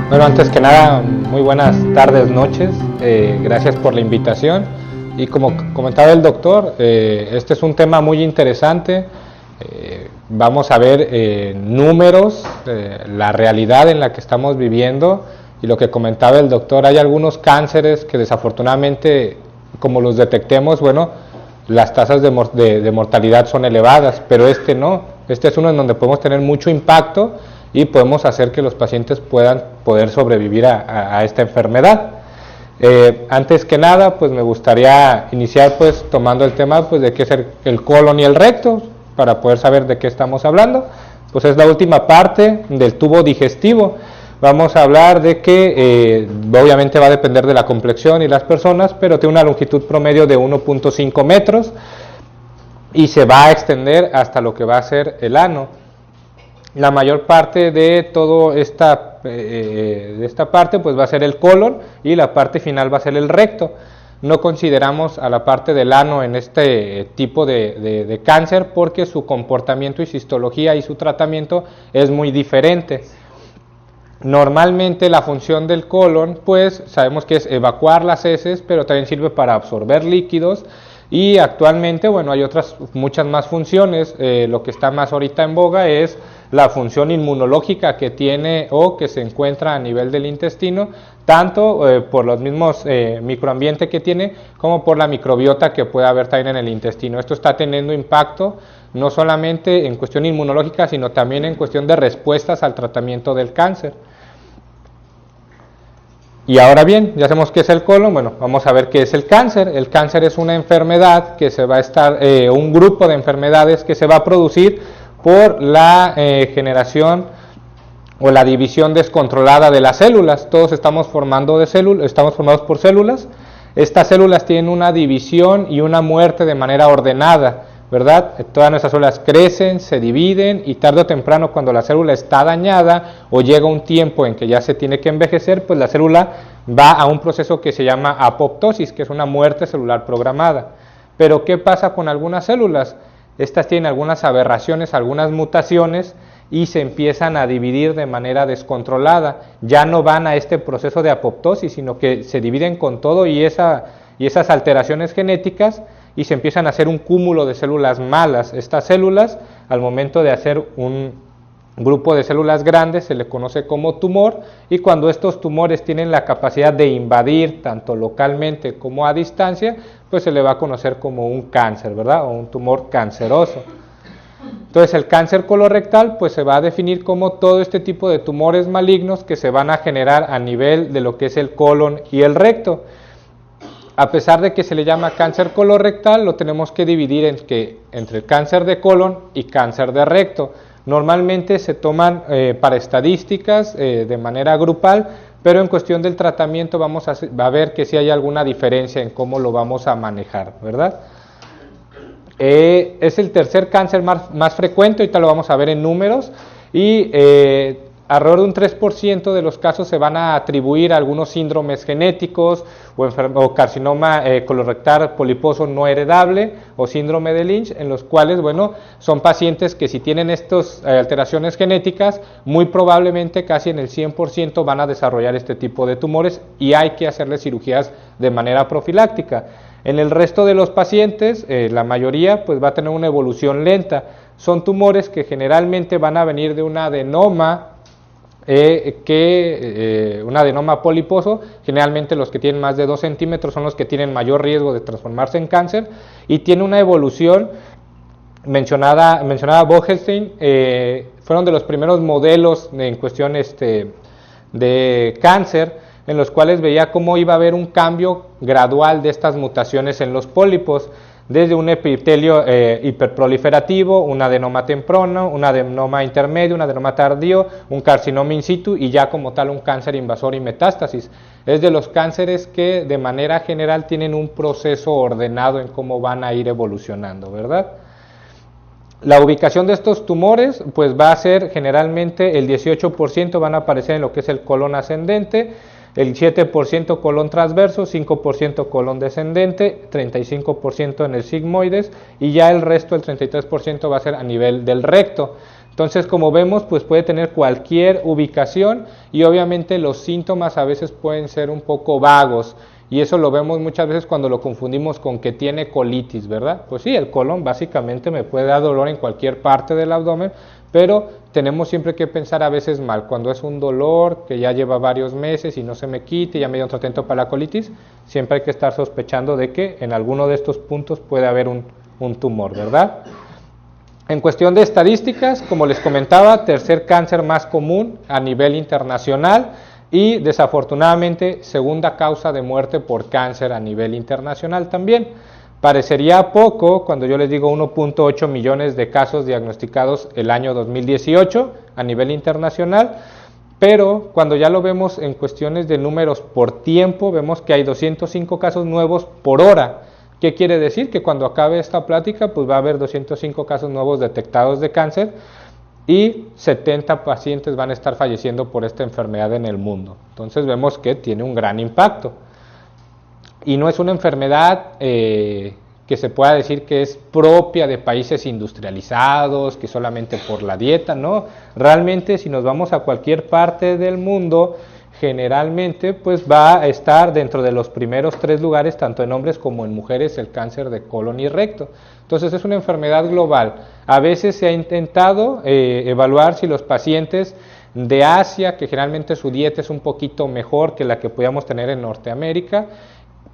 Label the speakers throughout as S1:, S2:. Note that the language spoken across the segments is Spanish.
S1: Bueno, antes que nada, muy buenas tardes, noches. Gracias por la invitación. Y como comentaba el doctor, este es un tema muy interesante. Vamos a ver números, la realidad en la que estamos viviendo. Y lo que comentaba el doctor, hay algunos cánceres que desafortunadamente, como los detectemos, bueno, las tasas de mortalidad son elevadas, pero este no. Este es uno en donde podemos tener mucho impacto y podemos hacer que los pacientes puedan poder sobrevivir a esta enfermedad. Antes que nada, pues me gustaría iniciar pues tomando el tema pues de qué es el colon y el recto, para poder saber de qué estamos hablando. Pues es la última parte del tubo digestivo. Vamos a hablar de que obviamente va a depender de la complexión y las personas, pero tiene una longitud promedio de 1.5 metros y se va a extender hasta lo que va a ser el ano. La mayor parte de toda esta parte pues va a ser el colon y la parte final va a ser el recto. No consideramos a la parte del ano en este tipo de cáncer porque su comportamiento y su histología y su tratamiento es muy diferente. Normalmente la función del colon pues sabemos que es evacuar las heces, pero también sirve para absorber líquidos. Y actualmente, bueno, hay otras muchas más funciones. Lo que está más ahorita en boga es la función inmunológica que tiene o que se encuentra a nivel del intestino, tanto por los mismos microambientes que tiene, como por la microbiota que puede haber también en el intestino. Esto está teniendo impacto no solamente en cuestión inmunológica, sino también en cuestión de respuestas al tratamiento del cáncer. Y ahora bien, ya sabemos qué es el colon, bueno, vamos a ver qué es el cáncer. El cáncer es una enfermedad que se va a estar, un grupo de enfermedades que se va a producir por la generación o la división descontrolada de las células. Todos estamos formados por células. Estas células tienen una división y una muerte de manera ordenada, ¿verdad? Todas nuestras células crecen, se dividen y tarde o temprano cuando la célula está dañada o llega un tiempo en que ya se tiene que envejecer, pues la célula va a un proceso que se llama apoptosis, que es una muerte celular programada. Pero ¿qué pasa con algunas células? Estas tienen algunas aberraciones, algunas mutaciones y se empiezan a dividir de manera descontrolada. Ya no van a este proceso de apoptosis, sino que se dividen con todo y esas alteraciones genéticas y se empiezan a hacer un cúmulo de células malas. Estas células, al momento de hacer un grupo de células grandes, se le conoce como tumor, y cuando estos tumores tienen la capacidad de invadir tanto localmente como a distancia, pues se le va a conocer como un cáncer, ¿verdad? O un tumor canceroso. Entonces el cáncer colorectal pues se va a definir como todo este tipo de tumores malignos que se van a generar a nivel de lo que es el colon y el recto. A pesar de que se le llama cáncer colorectal, lo tenemos que dividir entre cáncer de colon y cáncer de recto. Normalmente se toman para estadísticas de manera grupal, pero en cuestión del tratamiento vamos a ver que sí hay alguna diferencia en cómo lo vamos a manejar, ¿verdad? Es el tercer cáncer más frecuente, ahorita lo vamos a ver en números, y alrededor de un 3% de los casos se van a atribuir a algunos síndromes genéticos o carcinoma colorectal poliposo no heredable o síndrome de Lynch, en los cuales, bueno, son pacientes que si tienen estas alteraciones genéticas, muy probablemente casi en el 100% van a desarrollar este tipo de tumores y hay que hacerles cirugías de manera profiláctica. En el resto de los pacientes, la mayoría pues va a tener una evolución lenta. Son tumores que generalmente van a venir de un adenoma, un adenoma poliposo. Generalmente los que tienen más de 2 centímetros son los que tienen mayor riesgo de transformarse en cáncer, y tiene una evolución mencionada Vogelstein. Fueron de los primeros modelos en cuestión de cáncer, en los cuales veía cómo iba a haber un cambio gradual de estas mutaciones en los pólipos, desde un epitelio hiperproliferativo, un adenoma temprano, un adenoma intermedio, un adenoma tardío, un carcinoma in situ y ya como tal un cáncer invasor y metástasis. Es de los cánceres que de manera general tienen un proceso ordenado en cómo van a ir evolucionando, ¿verdad? La ubicación de estos tumores pues va a ser generalmente el 18% van a aparecer en lo que es el colon ascendente, el 7% colon transverso, 5% colon descendente, 35% en el sigmoides y ya el resto, el 33% va a ser a nivel del recto. Entonces, como vemos, pues puede tener cualquier ubicación y obviamente los síntomas a veces pueden ser un poco vagos. Y eso lo vemos muchas veces cuando lo confundimos con que tiene colitis, ¿verdad? Pues sí, el colon básicamente me puede dar dolor en cualquier parte del abdomen, pero tenemos siempre que pensar a veces mal. Cuando es un dolor que ya lleva varios meses y no se me quite, ya me dio un tratamiento para la colitis, siempre hay que estar sospechando de que en alguno de estos puntos puede haber un tumor, ¿verdad? En cuestión de estadísticas, como les comentaba, tercer cáncer más común a nivel internacional y desafortunadamente segunda causa de muerte por cáncer a nivel internacional también. Parecería poco cuando yo les digo 1.8 millones de casos diagnosticados el año 2018 a nivel internacional, pero cuando ya lo vemos en cuestiones de números por tiempo, vemos que hay 205 casos nuevos por hora. ¿Qué quiere decir? Que cuando acabe esta plática, pues va a haber 205 casos nuevos detectados de cáncer y 70 pacientes van a estar falleciendo por esta enfermedad en el mundo. Entonces vemos que tiene un gran impacto. Y no es una enfermedad que se pueda decir que es propia de países industrializados, que solamente por la dieta, no. Realmente si nos vamos a cualquier parte del mundo, generalmente pues va a estar dentro de los primeros 3 lugares, tanto en hombres como en mujeres, el cáncer de colon y recto. Entonces es una enfermedad global. A veces se ha intentado evaluar si los pacientes de Asia, que generalmente su dieta es un poquito mejor que la que podíamos tener en Norteamérica,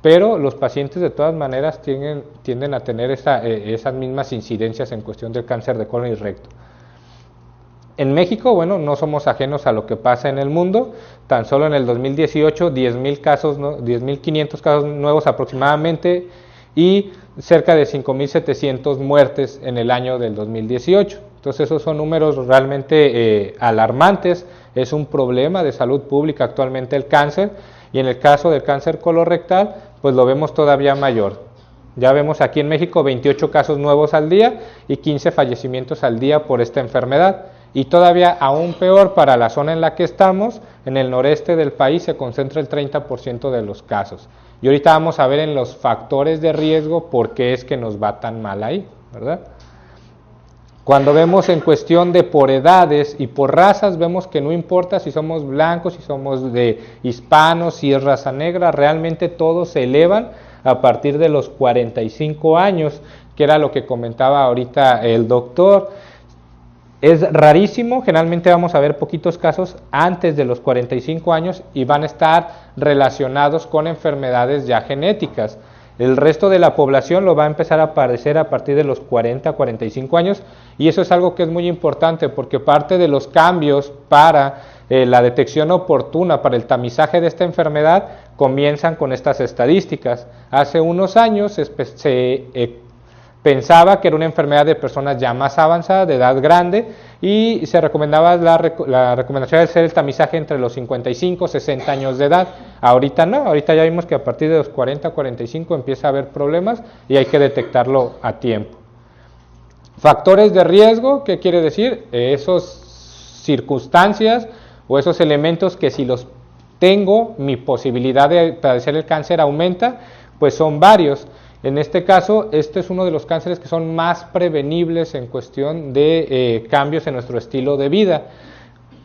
S1: pero los pacientes de todas maneras tienden a tener esas mismas incidencias en cuestión del cáncer de colon y recto. En México, bueno, no somos ajenos a lo que pasa en el mundo. Tan solo en el 2018, 10.500 casos nuevos aproximadamente y cerca de 5.700 muertes en el año del 2018. Entonces esos son números realmente alarmantes. Es un problema de salud pública actualmente el cáncer y en el caso del cáncer colorectal, pues lo vemos todavía mayor. Ya vemos aquí en México 28 casos nuevos al día y 15 fallecimientos al día por esta enfermedad. Y todavía aún peor para la zona en la que estamos, en el noreste del país se concentra el 30% de los casos. Y ahorita vamos a ver en los factores de riesgo por qué es que nos va tan mal ahí, ¿verdad? Cuando vemos en cuestión de por edades y por razas, vemos que no importa si somos blancos, si somos de hispanos, si es raza negra, realmente todos se elevan a partir de los 45 años, que era lo que comentaba ahorita el doctor. Es rarísimo, generalmente vamos a ver poquitos casos antes de los 45 años y van a estar relacionados con enfermedades ya genéticas. El resto de la población lo va a empezar a aparecer a partir de los 40, 45 años y eso es algo que es muy importante porque parte de los cambios para la detección oportuna, para el tamizaje de esta enfermedad, comienzan con estas estadísticas. Hace unos años se pensaba que era una enfermedad de personas ya más avanzadas, de edad grande, y se recomendaba la recomendación de hacer el tamizaje entre los 55 y 60 años de edad. Ahorita no, ahorita ya vimos que a partir de los 40 45 empieza a haber problemas y hay que detectarlo a tiempo. Factores de riesgo, ¿qué quiere decir? Esas circunstancias o esos elementos que si los tengo, mi posibilidad de padecer el cáncer aumenta, pues son varios. En este caso, este es uno de los cánceres que son más prevenibles en cuestión de cambios en nuestro estilo de vida.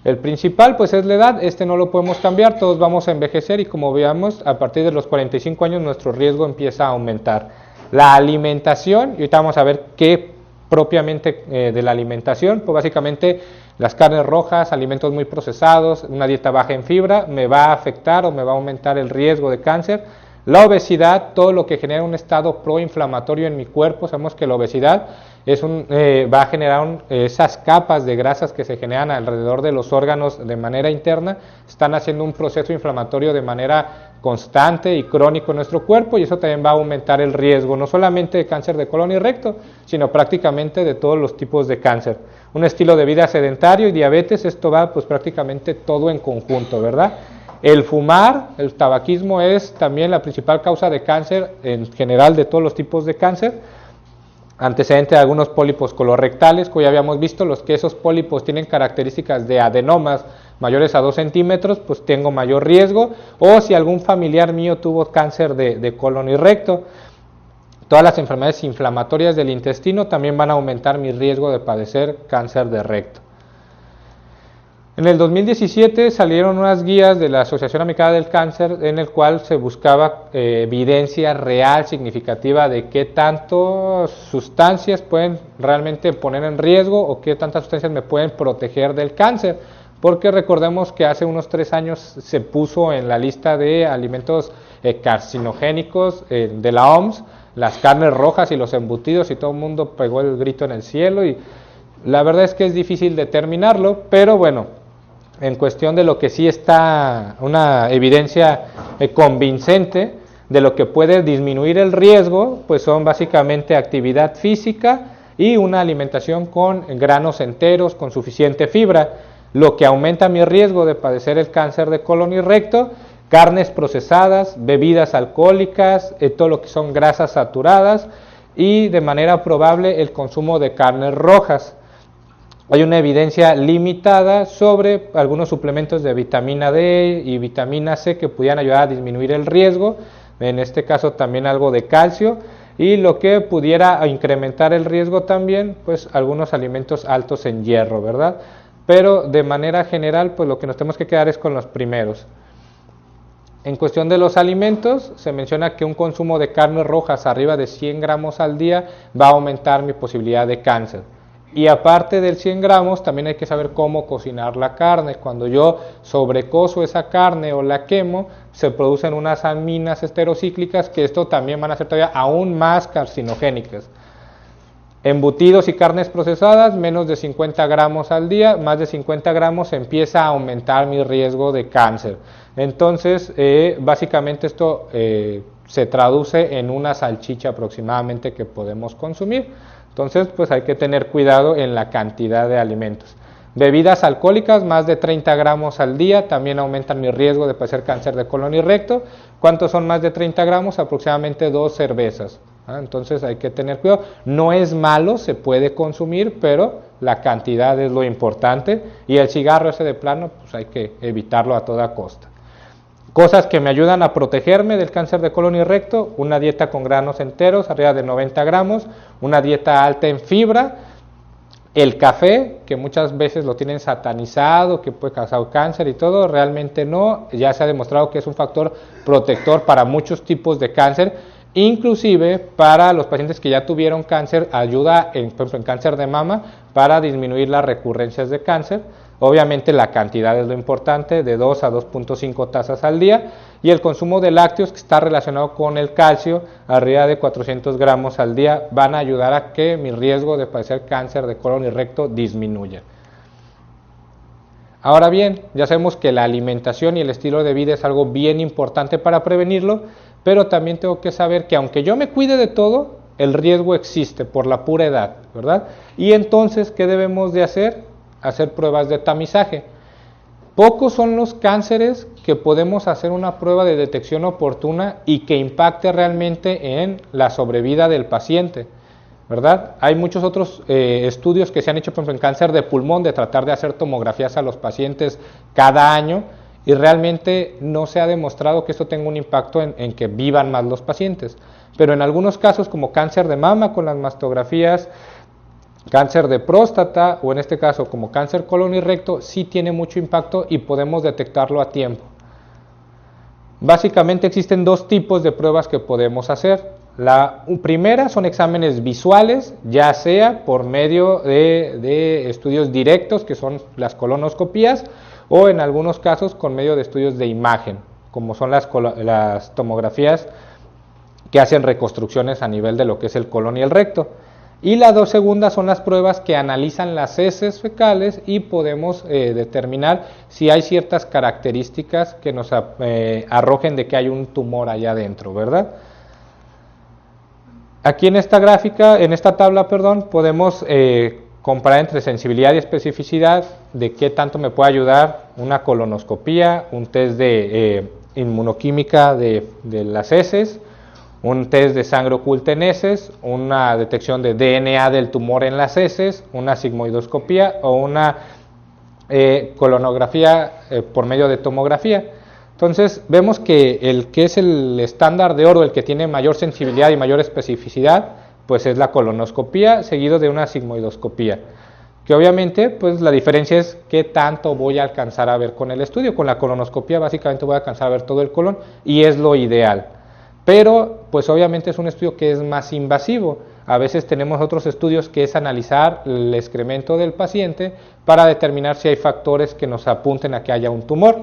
S1: El principal pues es la edad, este no lo podemos cambiar, todos vamos a envejecer y como veamos, a partir de los 45 años nuestro riesgo empieza a aumentar. La alimentación, y ahorita vamos a ver qué propiamente de la alimentación, pues básicamente las carnes rojas, alimentos muy procesados, una dieta baja en fibra, me va a afectar o me va a aumentar el riesgo de cáncer. La obesidad, todo lo que genera un estado proinflamatorio en mi cuerpo, sabemos que la obesidad va a generar esas capas de grasas que se generan alrededor de los órganos de manera interna, están haciendo un proceso inflamatorio de manera constante y crónico en nuestro cuerpo y eso también va a aumentar el riesgo, no solamente de cáncer de colon y recto, sino prácticamente de todos los tipos de cáncer. Un estilo de vida sedentario y diabetes, esto va pues prácticamente todo en conjunto, ¿verdad? El fumar, el tabaquismo es también la principal causa de cáncer en general de todos los tipos de cáncer. Antecedente de algunos pólipos colorectales, como ya habíamos visto, los que esos pólipos tienen características de adenomas mayores a 2 centímetros, pues tengo mayor riesgo. O si algún familiar mío tuvo cáncer de colon y recto. Todas las enfermedades inflamatorias del intestino también van a aumentar mi riesgo de padecer cáncer de recto. En el 2017 salieron unas guías de la Asociación Americana del Cáncer en el cual se buscaba evidencia real, significativa de qué tantas sustancias pueden realmente poner en riesgo o qué tantas sustancias me pueden proteger del cáncer. Porque recordemos que hace unos 3 años se puso en la lista de alimentos carcinogénicos de la OMS, las carnes rojas y los embutidos, y todo el mundo pegó el grito en el cielo, y la verdad es que es difícil determinarlo, pero bueno, en cuestión de lo que sí está una evidencia convincente de lo que puede disminuir el riesgo, pues son básicamente actividad física y una alimentación con granos enteros, con suficiente fibra, lo que aumenta mi riesgo de padecer el cáncer de colon y recto, carnes procesadas, bebidas alcohólicas, todo lo que son grasas saturadas y de manera probable el consumo de carnes rojas. Hay una evidencia limitada sobre algunos suplementos de vitamina D y vitamina C que pudieran ayudar a disminuir el riesgo, en este caso también algo de calcio, y lo que pudiera incrementar el riesgo también, pues algunos alimentos altos en hierro, ¿verdad? Pero de manera general, pues lo que nos tenemos que quedar es con los primeros. En cuestión de los alimentos, se menciona que un consumo de carnes rojas arriba de 100 gramos al día va a aumentar mi posibilidad de cáncer. Y aparte del 100 gramos, también hay que saber cómo cocinar la carne. Cuando yo sobrecozo esa carne o la quemo, se producen unas aminas esterocíclicas que esto también van a ser todavía aún más carcinogénicas. Embutidos y carnes procesadas, menos de 50 gramos al día, más de 50 gramos empieza a aumentar mi riesgo de cáncer. Entonces, básicamente esto se traduce en una salchicha aproximadamente que podemos consumir. Entonces, pues hay que tener cuidado en la cantidad de alimentos. Bebidas alcohólicas, más de 30 gramos al día, también aumentan mi riesgo de padecer cáncer de colon y recto. ¿Cuántos son más de 30 gramos? Aproximadamente 2 cervezas. Entonces hay que tener cuidado. No es malo, se puede consumir, pero la cantidad es lo importante. Y el cigarro ese de plano, pues hay que evitarlo a toda costa. Cosas que me ayudan a protegerme del cáncer de colon y recto: una dieta con granos enteros, arriba de 90 gramos, una dieta alta en fibra, el café, que muchas veces lo tienen satanizado, que puede causar cáncer y todo, realmente no, ya se ha demostrado que es un factor protector para muchos tipos de cáncer, inclusive para los pacientes que ya tuvieron cáncer, ayuda, por ejemplo, en cáncer de mama, para disminuir las recurrencias de cáncer. Obviamente la cantidad es lo importante, de 2 a 2.5 tazas al día, y el consumo de lácteos, que está relacionado con el calcio, arriba de 400 gramos al día, van a ayudar a que mi riesgo de padecer cáncer de colon y recto disminuya. Ahora bien, ya sabemos que la alimentación y el estilo de vida es algo bien importante para prevenirlo, pero también tengo que saber que aunque yo me cuide de todo, el riesgo existe por la pura edad, ¿verdad? Y entonces, ¿qué debemos de hacer? Hacer pruebas de tamizaje. Pocos son los cánceres que podemos hacer una prueba de detección oportuna y que impacte realmente en la sobrevida del paciente, ¿verdad? Hay muchos otros estudios que se han hecho, por ejemplo, en cáncer de pulmón, de tratar de hacer tomografías a los pacientes cada año, y realmente no se ha demostrado que esto tenga un impacto en que vivan más los pacientes. Pero en algunos casos, como cáncer de mama con las mastografías, cáncer de próstata, o en este caso como cáncer colon y recto, sí tiene mucho impacto y podemos detectarlo a tiempo. Básicamente existen 2 tipos de pruebas que podemos hacer. La primera son exámenes visuales, ya sea por medio de estudios directos, que son las colonoscopías, o en algunos casos con medio de estudios de imagen, como son las tomografías que hacen reconstrucciones a nivel de lo que es el colon y el recto. Y las 2 segundas son las pruebas que analizan las heces fecales y podemos determinar si hay ciertas características que nos arrojen de que hay un tumor allá adentro, ¿verdad? Aquí en esta gráfica, en esta tabla, podemos comparar entre sensibilidad y especificidad de qué tanto me puede ayudar una colonoscopía, un test de inmunoquímica de las heces, un test de sangre oculta en heces, una detección de DNA del tumor en las heces, una sigmoidoscopía o una colonografía por medio de tomografía. Entonces vemos que el que es el estándar de oro, el que tiene mayor sensibilidad y mayor especificidad, pues es la colonoscopía, seguido de una sigmoidoscopía. Que obviamente pues la diferencia es qué tanto voy a alcanzar a ver con el estudio. Con la colonoscopía básicamente voy a alcanzar a ver todo el colon y es lo ideal. Pero pues obviamente es un estudio que es más invasivo. A veces tenemos otros estudios que es analizar el excremento del paciente para determinar si hay factores que nos apunten a que haya un tumor.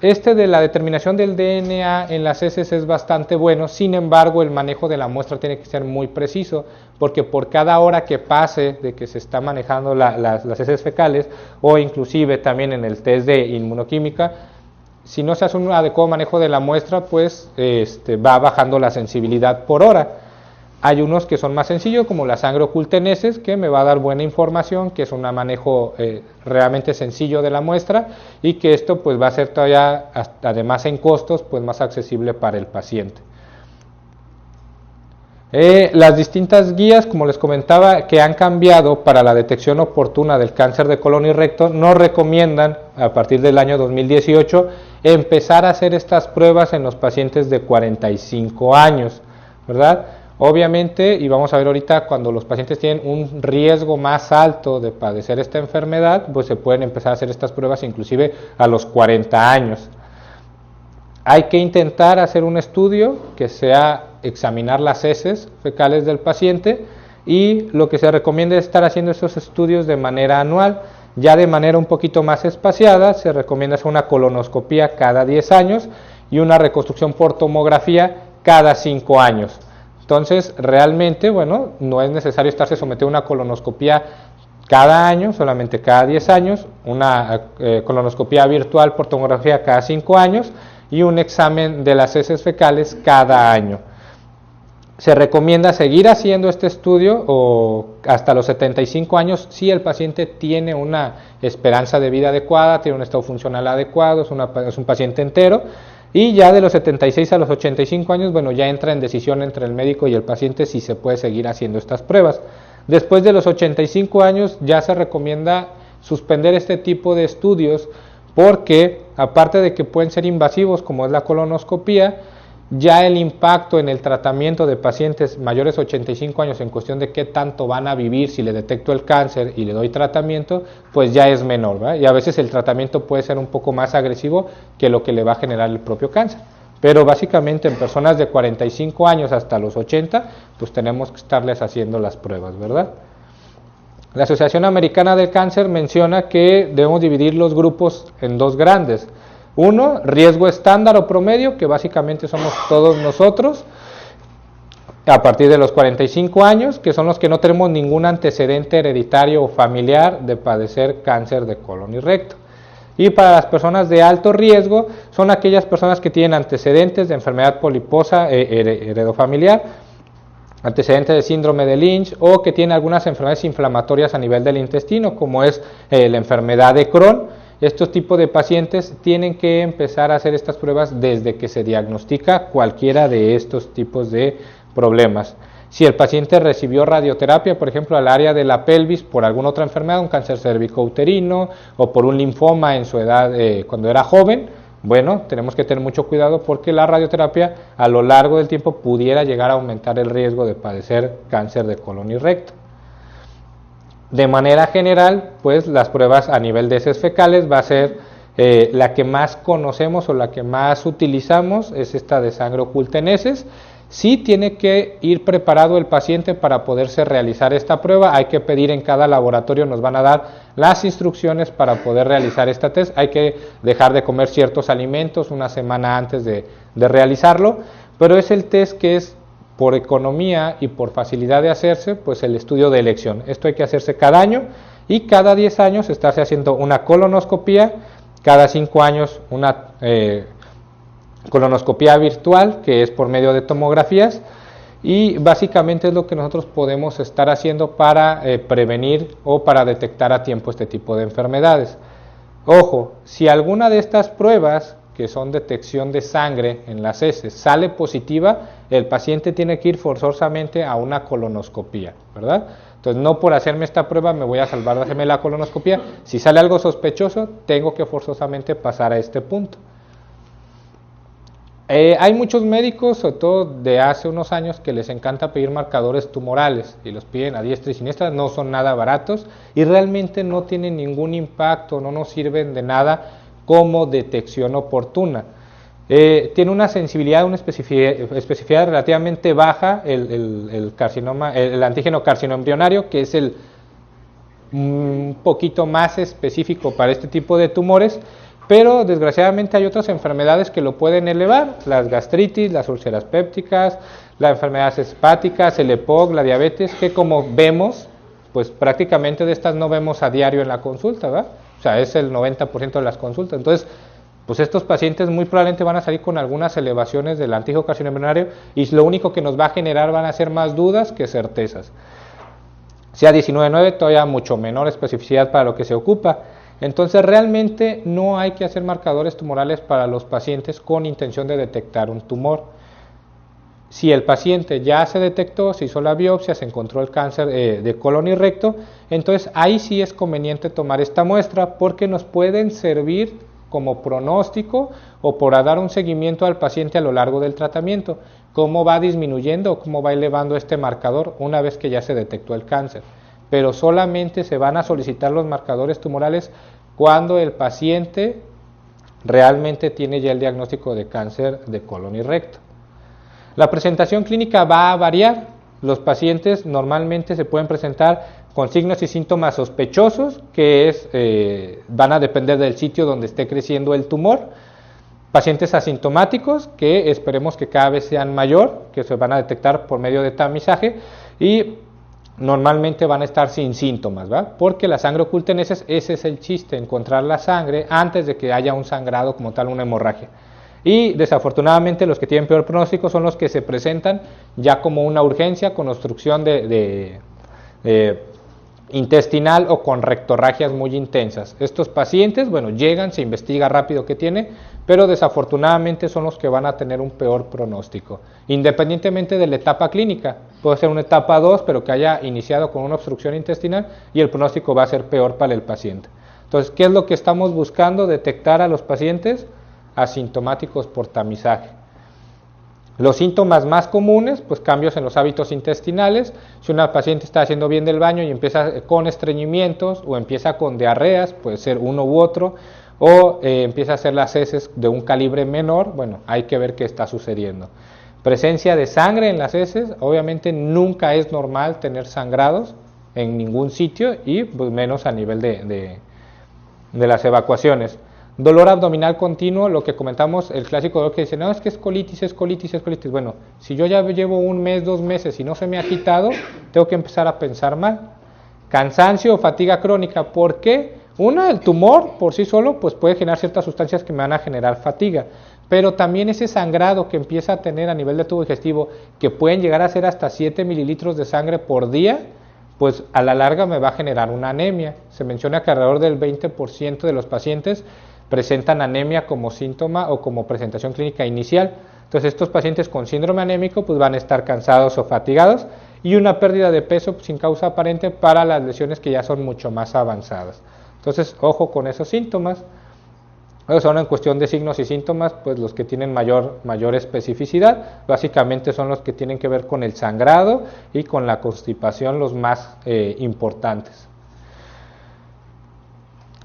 S1: Este de la determinación del DNA en las heces es bastante bueno, sin embargo el manejo de la muestra tiene que ser muy preciso, porque por cada hora que pase de que se está manejando las heces fecales, o inclusive también en el test de inmunoquímica, si no se hace un adecuado manejo de la muestra, pues va bajando la sensibilidad por hora. Hay unos que son más sencillos, como la sangre oculta en heces, que me va a dar buena información, que es un manejo realmente sencillo de la muestra y que esto pues va a ser todavía, además en costos, pues más accesible para el paciente. Las distintas guías, como les comentaba, que han cambiado para la detección oportuna del cáncer de colon y recto, nos recomiendan, a partir del año 2018, empezar a hacer estas pruebas en los pacientes de 45 años, ¿verdad? Obviamente, y vamos a ver ahorita, cuando los pacientes tienen un riesgo más alto de padecer esta enfermedad, pues se pueden empezar a hacer estas pruebas inclusive a los 40 años. Hay que intentar hacer un estudio que sea examinar las heces fecales del paciente y lo que se recomienda es estar haciendo estos estudios de manera anual. Ya de manera un poquito más espaciada se recomienda hacer una colonoscopía cada 10 años y una reconstrucción por tomografía cada 5 años. Entonces, realmente, bueno, no es necesario estarse sometido a una colonoscopía cada año, solamente cada 10 años, una colonoscopía virtual por tomografía cada 5 años y un examen de las heces fecales cada año. Se recomienda seguir haciendo este estudio o hasta los 75 años si el paciente tiene una esperanza de vida adecuada, tiene un estado funcional adecuado, es un paciente entero. Y ya de los 76 a los 85 años, bueno, ya entra en decisión entre el médico y el paciente si se puede seguir haciendo estas pruebas. Después de los 85 años ya se recomienda suspender este tipo de estudios porque, aparte de que pueden ser invasivos como es la colonoscopía, ya el impacto en el tratamiento de pacientes mayores de 85 años en cuestión de qué tanto van a vivir si le detecto el cáncer y le doy tratamiento, pues ya es menor, ¿verdad? Y a veces el tratamiento puede ser un poco más agresivo que lo que le va a generar el propio cáncer. Pero básicamente en personas de 45 años hasta los 80, pues tenemos que estarles haciendo las pruebas, ¿verdad? La Asociación Americana del Cáncer menciona que debemos dividir los grupos en dos grandes. Uno, riesgo estándar o promedio, que básicamente somos todos nosotros, a partir de los 45 años, que son los que no tenemos ningún antecedente hereditario o familiar de padecer cáncer de colon y recto. Y para las personas de alto riesgo, son aquellas personas que tienen antecedentes de enfermedad poliposa heredofamiliar, antecedentes de síndrome de Lynch o que tienen algunas enfermedades inflamatorias a nivel del intestino, como es la enfermedad de Crohn. Estos tipos de pacientes tienen que empezar a hacer estas pruebas desde que se diagnostica cualquiera de estos tipos de problemas. Si el paciente recibió radioterapia, por ejemplo, al área de la pelvis por alguna otra enfermedad, un cáncer cervicouterino o por un linfoma en su edad cuando era joven, bueno, tenemos que tener mucho cuidado porque la radioterapia a lo largo del tiempo pudiera llegar a aumentar el riesgo de padecer cáncer de colon y recto. De manera general, pues las pruebas a nivel de heces fecales va a ser la que más conocemos o la que más utilizamos, es esta de sangre oculta en heces. Sí tiene que ir preparado el paciente para poderse realizar esta prueba, hay que pedir en cada laboratorio, nos van a dar las instrucciones para poder realizar esta test, hay que dejar de comer ciertos alimentos una semana antes de realizarlo, pero es el test que es por economía y por facilidad de hacerse, pues el estudio de elección. Esto hay que hacerse cada año y cada 10 años estarse haciendo una colonoscopía, cada 5 años una colonoscopía virtual, que es por medio de tomografías, y básicamente es lo que nosotros podemos estar haciendo para prevenir o para detectar a tiempo este tipo de enfermedades. Ojo, si alguna de estas pruebas que son detección de sangre en las heces, sale positiva, el paciente tiene que ir forzosamente a una colonoscopía, ¿verdad? Entonces, no por hacerme esta prueba me voy a salvar de hacerme la colonoscopia. Si sale algo sospechoso, tengo que forzosamente pasar a este punto. Hay muchos médicos, sobre todo de hace unos años, que les encanta pedir marcadores tumorales y los piden a diestra y siniestra, no son nada baratos y realmente no tienen ningún impacto, no nos sirven de nada como detección oportuna. Tiene una sensibilidad, una especificidad relativamente baja el carcinoma, el antígeno carcinoembrionario, que es un poquito más específico para este tipo de tumores, pero desgraciadamente hay otras enfermedades que lo pueden elevar, las gastritis, las úlceras pépticas, las enfermedades hepáticas, el EPOC, la diabetes, que como vemos, pues prácticamente de estas no vemos a diario en la consulta, ¿verdad? O sea, es el 90% de las consultas. Entonces, pues estos pacientes muy probablemente van a salir con algunas elevaciones del antígeno carcinoembrionario y lo único que nos va a generar van a ser más dudas que certezas. CA19-9 todavía mucho menor especificidad para lo que se ocupa. Entonces realmente no hay que hacer marcadores tumorales para los pacientes con intención de detectar un tumor. Si el paciente ya se detectó, se hizo la biopsia, se encontró el cáncer de colon y recto, entonces ahí sí es conveniente tomar esta muestra porque nos pueden servir como pronóstico o para dar un seguimiento al paciente a lo largo del tratamiento, cómo va disminuyendo o cómo va elevando este marcador una vez que ya se detectó el cáncer. Pero solamente se van a solicitar los marcadores tumorales cuando el paciente realmente tiene ya el diagnóstico de cáncer de colon y recto. La presentación clínica va a variar. Los pacientes normalmente se pueden presentar con signos y síntomas sospechosos, que van a depender del sitio donde esté creciendo el tumor. Pacientes asintomáticos, que esperemos que cada vez sean mayor, que se van a detectar por medio de tamizaje, y normalmente van a estar sin síntomas, ¿va? Porque la sangre oculta en heces, ese es el chiste, encontrar la sangre antes de que haya un sangrado como tal, una hemorragia. Y desafortunadamente los que tienen peor pronóstico son los que se presentan ya como una urgencia con obstrucción intestinal o con rectorragias muy intensas. Estos pacientes, bueno, llegan, se investiga rápido qué tiene, pero desafortunadamente son los que van a tener un peor pronóstico, independientemente de la etapa clínica. Puede ser una etapa 2, pero que haya iniciado con una obstrucción intestinal y el pronóstico va a ser peor para el paciente. Entonces, ¿qué es lo que estamos buscando? Detectar a los pacientes asintomáticos por tamizaje. Los síntomas más comunes, pues cambios en los hábitos intestinales. Si una paciente está haciendo bien del baño y empieza con estreñimientos o empieza con diarreas, puede ser uno u otro, o empieza a hacer las heces de un calibre menor, bueno, hay que ver qué está sucediendo. Presencia de sangre en las heces, obviamente nunca es normal tener sangrados en ningún sitio y pues menos a nivel de las evacuaciones. Dolor abdominal continuo, lo que comentamos, el clásico dolor que dice, no, es que es colitis, es colitis, es colitis. Bueno, si yo ya llevo un mes, 2 meses y no se me ha quitado, tengo que empezar a pensar mal. Cansancio o fatiga crónica, ¿por qué? El tumor por sí solo pues puede generar ciertas sustancias que me van a generar fatiga, pero también ese sangrado que empieza a tener a nivel de tubo digestivo, que pueden llegar a ser hasta 7 mililitros de sangre por día, pues a la larga me va a generar una anemia. Se menciona que alrededor del 20% de los pacientes presentan anemia como síntoma o como presentación clínica inicial. Entonces estos pacientes con síndrome anémico pues van a estar cansados o fatigados y una pérdida de peso sin causa aparente para las lesiones que ya son mucho más avanzadas. Entonces ojo con esos síntomas. Son en cuestión de signos y síntomas, pues los que tienen mayor especificidad, básicamente son los que tienen que ver con el sangrado y con la constipación, los más importantes.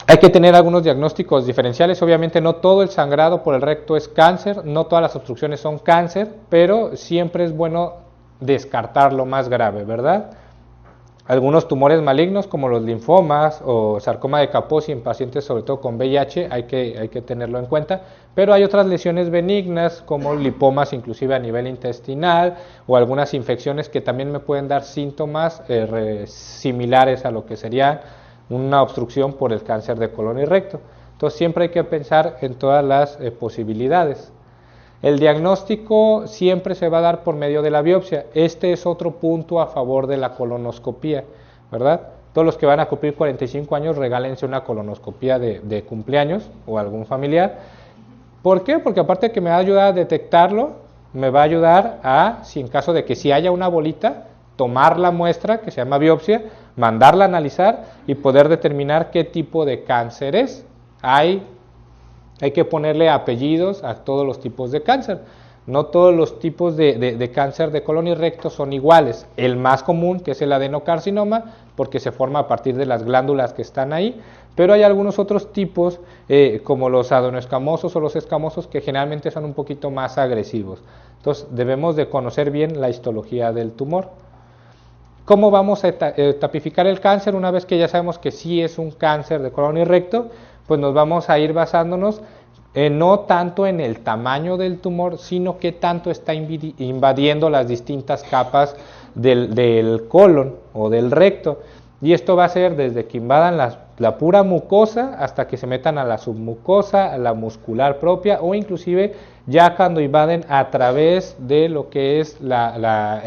S1: Hay que tener algunos diagnósticos diferenciales, obviamente no todo el sangrado por el recto es cáncer, no todas las obstrucciones son cáncer, pero siempre es bueno descartar lo más grave, ¿verdad? Algunos tumores malignos como los linfomas o sarcoma de Kaposi en pacientes sobre todo con VIH hay que tenerlo en cuenta, pero hay otras lesiones benignas como lipomas inclusive a nivel intestinal o algunas infecciones que también me pueden dar síntomas similares a lo que sería una obstrucción por el cáncer de colon y recto. Entonces siempre hay que pensar en todas las posibilidades. El diagnóstico siempre se va a dar por medio de la biopsia. Este es otro punto a favor de la colonoscopía, ¿verdad? Todos los que van a cumplir 45 años regálense una colonoscopía de cumpleaños o algún familiar. ¿Por qué? Porque aparte de que me va a ayudar a detectarlo, me va a ayudar a, si en caso de que si haya una bolita, tomar la muestra, que se llama biopsia, mandarla a analizar y poder determinar qué tipo de cáncer es. Hay que ponerle apellidos a todos los tipos de cáncer. No todos los tipos de cáncer de colon y recto son iguales. El más común, que es el adenocarcinoma, porque se forma a partir de las glándulas que están ahí, pero hay algunos otros tipos, como los adenoescamosos o los escamosos, que generalmente son un poquito más agresivos. Entonces, debemos de conocer bien la histología del tumor. ¿Cómo vamos a tapificar el cáncer? Una vez que ya sabemos que sí es un cáncer de colon y recto, pues nos vamos a ir basándonos no tanto en el tamaño del tumor, sino qué tanto está invadiendo las distintas capas del colon o del recto. Y esto va a ser desde que invadan la pura mucosa hasta que se metan a la submucosa, a la muscular propia, o inclusive ya cuando invaden a través de lo que es la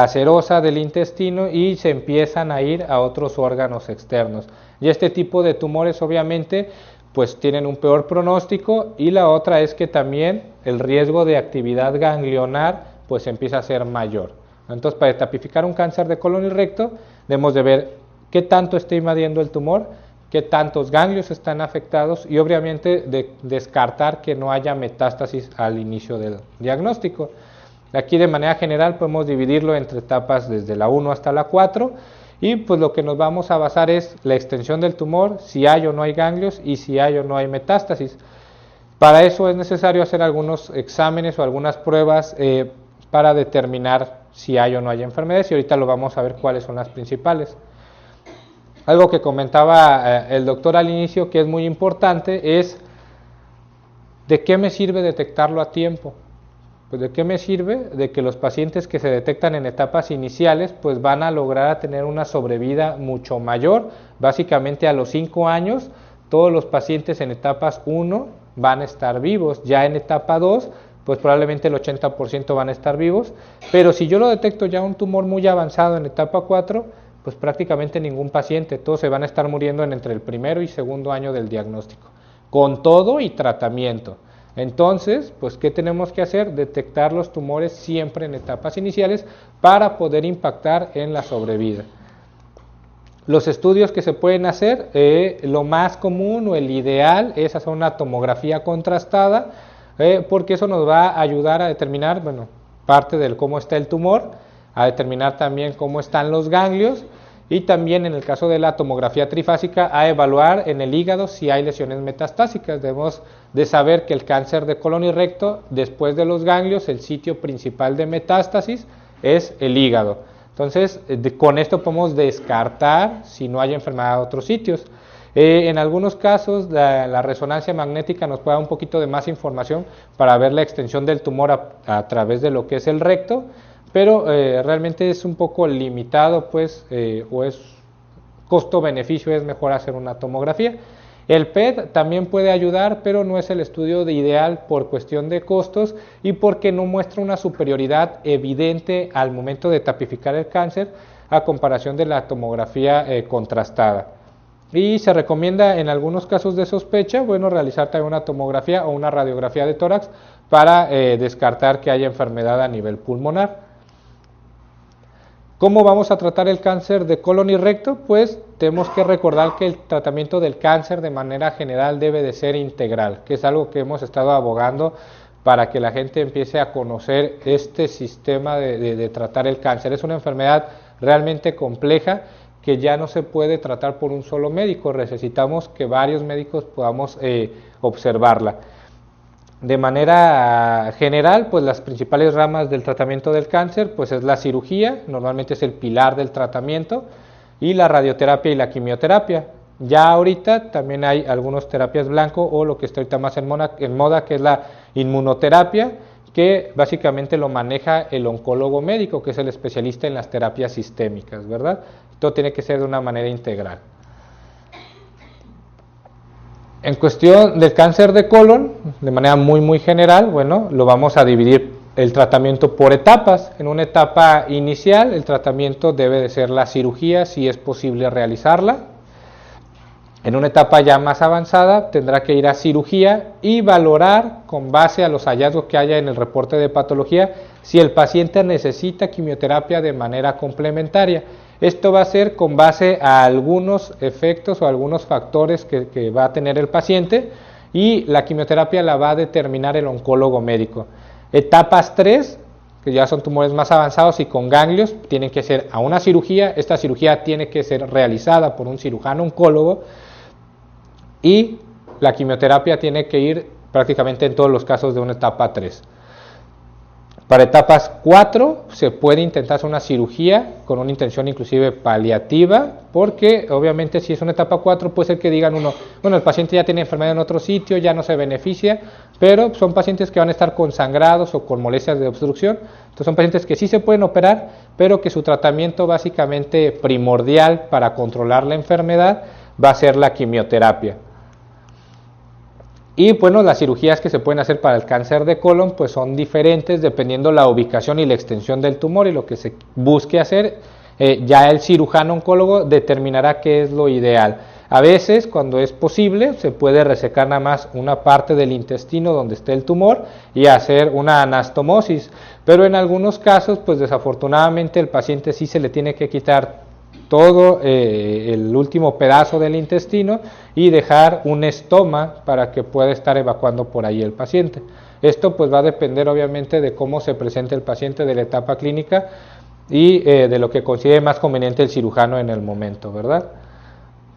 S1: serosa del intestino y se empiezan a ir a otros órganos externos. Y este tipo de tumores obviamente pues tienen un peor pronóstico, y la otra es que también el riesgo de actividad ganglionar pues empieza a ser mayor. Entonces, para tapificar un cáncer de colon y recto debemos de ver qué tanto está invadiendo el tumor, qué tantos ganglios están afectados y obviamente descartar que no haya metástasis al inicio del diagnóstico. Aquí de manera general podemos dividirlo entre etapas desde la 1 hasta la 4, y pues lo que nos vamos a basar es la extensión del tumor, si hay o no hay ganglios y si hay o no hay metástasis. Para eso es necesario hacer algunos exámenes o algunas pruebas para determinar si hay o no hay enfermedades, y ahorita lo vamos a ver cuáles son las principales. Algo que comentaba el doctor al inicio que es muy importante es ¿de qué me sirve detectarlo a tiempo? Pues ¿de qué me sirve? De que los pacientes que se detectan en etapas iniciales pues van a lograr tener una sobrevida mucho mayor. Básicamente a los 5 años todos los pacientes en etapas 1 van a estar vivos, ya en etapa 2 pues probablemente el 80% van a estar vivos, pero si yo lo detecto ya un tumor muy avanzado en etapa 4, pues prácticamente ningún paciente, todos se van a estar muriendo entre el primero y segundo año del diagnóstico, con todo y tratamiento. Entonces, pues, ¿qué tenemos que hacer? Detectar los tumores siempre en etapas iniciales para poder impactar en la sobrevida. Los estudios que se pueden hacer, lo más común o el ideal es hacer una tomografía contrastada, porque eso nos va a ayudar a determinar, bueno, parte de cómo está el tumor, a determinar también cómo están los ganglios, y también en el caso de la tomografía trifásica a evaluar en el hígado si hay lesiones metastásicas. Debemos de saber que el cáncer de colon y recto, después de los ganglios, el sitio principal de metástasis es el hígado. Entonces, con esto podemos descartar si no hay enfermedad en otros sitios. En algunos casos, la resonancia magnética nos puede dar un poquito de más información para ver la extensión del tumor a través de lo que es el recto, pero realmente es un poco limitado, pues, o es costo-beneficio, es mejor hacer una tomografía. El PET también puede ayudar, pero no es el estudio ideal por cuestión de costos y porque no muestra una superioridad evidente al momento de tapificar el cáncer a comparación de la tomografía contrastada. Y se recomienda en algunos casos de sospecha, bueno, realizar también una tomografía o una radiografía de tórax para descartar que haya enfermedad a nivel pulmonar. ¿Cómo vamos a tratar el cáncer de colon y recto? Pues tenemos que recordar que el tratamiento del cáncer de manera general debe de ser integral, que es algo que hemos estado abogando para que la gente empiece a conocer este sistema de tratar el cáncer. Es una enfermedad realmente compleja que ya no se puede tratar por un solo médico, necesitamos que varios médicos podamos observarla. De manera general, pues las principales ramas del tratamiento del cáncer pues es la cirugía, normalmente es el pilar del tratamiento, y la radioterapia y la quimioterapia. Ya ahorita también hay algunas terapias blanco o lo que está ahorita más en moda, que es la inmunoterapia, que básicamente lo maneja el oncólogo médico, que es el especialista en las terapias sistémicas, ¿verdad? Todo tiene que ser de una manera integral. En cuestión del cáncer de colon, de manera muy general, bueno, lo vamos a dividir el tratamiento por etapas. En una etapa inicial, el tratamiento debe de ser la cirugía, si es posible realizarla. En una etapa ya más avanzada tendrá que ir a cirugía y valorar con base a los hallazgos que haya en el reporte de patología si el paciente necesita quimioterapia de manera complementaria. Esto va a ser con base a algunos efectos o algunos factores que va a tener el paciente, y la quimioterapia la va a determinar el oncólogo médico. Etapas 3, que ya son tumores más avanzados y con ganglios, tienen que ser a una cirugía. Esta cirugía tiene que ser realizada por un cirujano oncólogo, y la quimioterapia tiene que ir prácticamente en todos los casos de una etapa 3. Para etapas 4 se puede intentar hacer una cirugía con una intención inclusive paliativa, porque obviamente si es una etapa 4 puede ser que digan uno, bueno, el paciente ya tiene enfermedad en otro sitio, ya no se beneficia, pero son pacientes que van a estar consangrados o con molestias de obstrucción. Entonces son pacientes que sí se pueden operar, pero que su tratamiento básicamente primordial para controlar la enfermedad va a ser la quimioterapia. Y bueno, las cirugías que se pueden hacer para el cáncer de colon pues son diferentes dependiendo la ubicación y la extensión del tumor, y lo que se busque hacer, ya el cirujano oncólogo determinará qué es lo ideal. A veces, cuando es posible, se puede resecar nada más una parte del intestino donde esté el tumor y hacer una anastomosis, pero en algunos casos pues desafortunadamente el paciente sí se le tiene que quitar todo el último pedazo del intestino y dejar un estoma para que pueda estar evacuando por ahí el paciente. Esto pues va a depender obviamente de cómo se presente el paciente, de la etapa clínica y de lo que considere más conveniente el cirujano en el momento, ¿verdad?